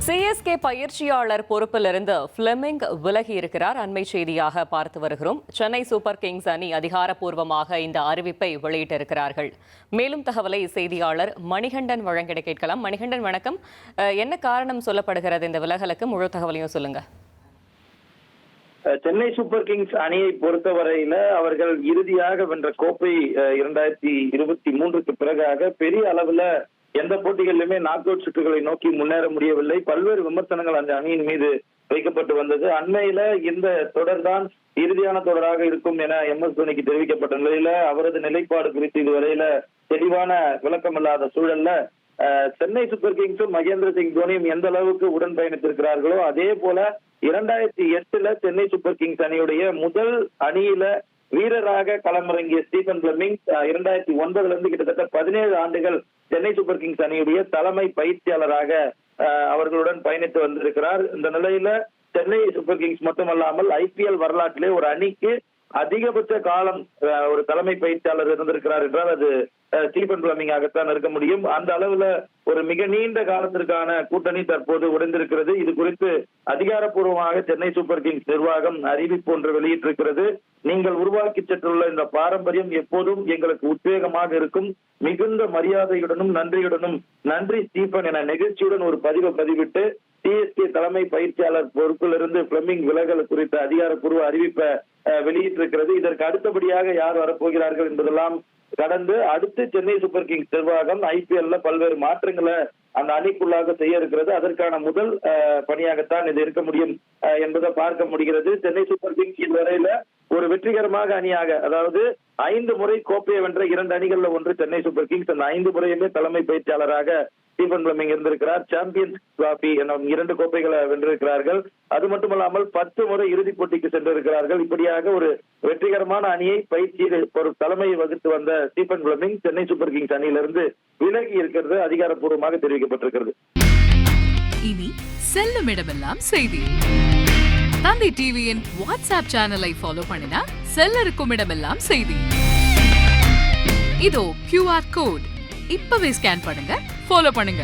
CSK பயிற்சியாளர் பொறுப்பிலிருந்து Fleming விலகி இருக்கிறார். அண்மை செய்தியாக பார்த்து வருகிறோம். சென்னை சூப்பர் கிங்ஸ் அணி அதிகாரப்பூர்வமாக இந்த அறிவிப்பை வெளியிட்டிருக்கிறார்கள். மேலும் தகவலை செய்தியாளர் மணிகண்டன் வழங்கிட கேட்கலாம். மணிகண்டன் வணக்கம். என்ன காரணம் சொல்லப்படுகிறது இந்த விலகலுக்கு? முழு தகவலையும் சொல்லுங்க. சென்னை சூப்பர் கிங்ஸ் அணியை பொறுத்தவரையில அவர்கள் இறுதியாக வென்ற கோப்பை 2023க்கு பிறகாக பெரிய அளவுல எந்த போட்டிகளிலுமே நாக் அவுட் சுற்றுகளை நோக்கி முன்னேற முடியவில்லை. பல்வேறு விமர்சனங்கள் அந்த அணியின் மீது வைக்கப்பட்டு வந்தது. அண்மையில இந்த தொடர்தான் இறுதியான தொடராக இருக்கும் என MS தோனிக்கு தெரிவிக்கப்பட்ட நிலையில அவரது நிலைப்பாடு குறித்து இதுவரையில தெளிவான விளக்கம் இல்லாத சூழல்ல சென்னை சூப்பர் கிங்ஸும் மகேந்திர சிங் தோனியும் எந்த அளவுக்கு உடன் பயணித்திருக்கிறார்களோ அதே போல 2008 சென்னை சூப்பர் கிங்ஸ் அணியுடைய முதல் அணியில வீரராக களமிறங்கிய ஸ்டீபன் பிளமிங் 2009 இருந்து கிட்டத்தட்ட 17 ஆண்டுகள் சென்னை சூப்பர் கிங்ஸ் அணியுடைய தலைமை பயிற்சியாளராக அவர்களுடன் பயணித்து வந்திருக்கிறார். இந்த நிலையில சென்னை சூப்பர் கிங்ஸ் மட்டுமல்லாமல் IPL வரலாற்றிலே ஒரு அணிக்கு அதிகபட்ச காலம் ஒரு தலைமை பயிற்சியாளர் இருந்திருக்கிறார் என்றால் அது ஸ்டீபன் பிளமிங் ஆகத்தான் இருக்க முடியும். அந்த அளவுல ஒரு மிக நீண்ட காலத்திற்கான கூட்டணி தற்போது உடைந்திருக்கிறது. இது குறித்து அதிகாரப்பூர்வமாக சென்னை சூப்பர் கிங்ஸ் நிர்வாகம் அறிவிப்பு ஒன்று வெளியிட்டிருக்கிறது. நீங்கள் உருவாக்கி சென்றுள்ள இந்த பாரம்பரியம் எப்போதும் எங்களுக்கு உத்வேகமாக இருக்கும். மிகுந்த மரியாதையுடனும் நன்றியுடனும் நன்றி ஸ்டீபன் என நெகிழ்ச்சியுடன் ஒரு பதிவிட்டு சிஎஸ்கே தலைமை பயிற்சியாளர் பொறுப்பிலிருந்து பிளமிங் விலகல் குறித்த அதிகாரப்பூர்வ அறிவிப்பை வெளியிட்டிருக்கிறது. இதற்கு அடுத்தபடியாக யார் வரப்போகிறார்கள் என்பதெல்லாம் கடந்து அடுத்து சென்னை சூப்பர் கிங்ஸ் நிர்வாகம் IPL பல்வேறு மாற்றங்களை அந்த அணிக்குள்ளாக செய்ய இருக்கிறது. அதற்கான முதல் பணியாகத்தான் இது இருக்க முடியும் என்பதை பார்க்க முடிகிறது. சென்னை சூப்பர் கிங்ஸ் இதுவரையில ஒரு வெற்றிகரமாக அணியாக, அதாவது 5 முறை கோப்பையை வென்ற 2 அணிகள்ல ஒன்று சென்னை சூப்பர் கிங்ஸ். அந்த 5 முறையுமே தலைமை பயிற்சியாளராக ஸ்டீபன் பிளமிங் இருந்திருக்கிறார். சாம்பியன்ஸ் டிராபி என 2 கோப்பைகளை வென்றிருக்கிறார்கள். அது மட்டுமல்லாமல் 10 முறை இறுதிப் போட்டிக்கு சென்றிருக்கிறார்கள். இப்படியாக ஒரு வெற்றிகரமான அணியை பயிற்சியில் ஒரு தலைமையை வகித்து வந்த Stephen Fleming Chennai super Kings அணியிலிருந்து விலகி இருக்கிறது அதிகாரப்பூர்வமாக தெரிவிக்கப்பட்டிருக்கிறது. இனி செல்லும் இடமெல்லாம் செய்தி. தந்தி டிவியின் வாட்ஸ்அப் சேனலை ஃபாலோ பண்ணினா செல்ல இருக்கும் இடமெல்லாம் செய்தி. இதோ QR கோட் இப்பவே ஸ்கேன் பண்ணுங்க, ஃபாலோ பண்ணுங்க.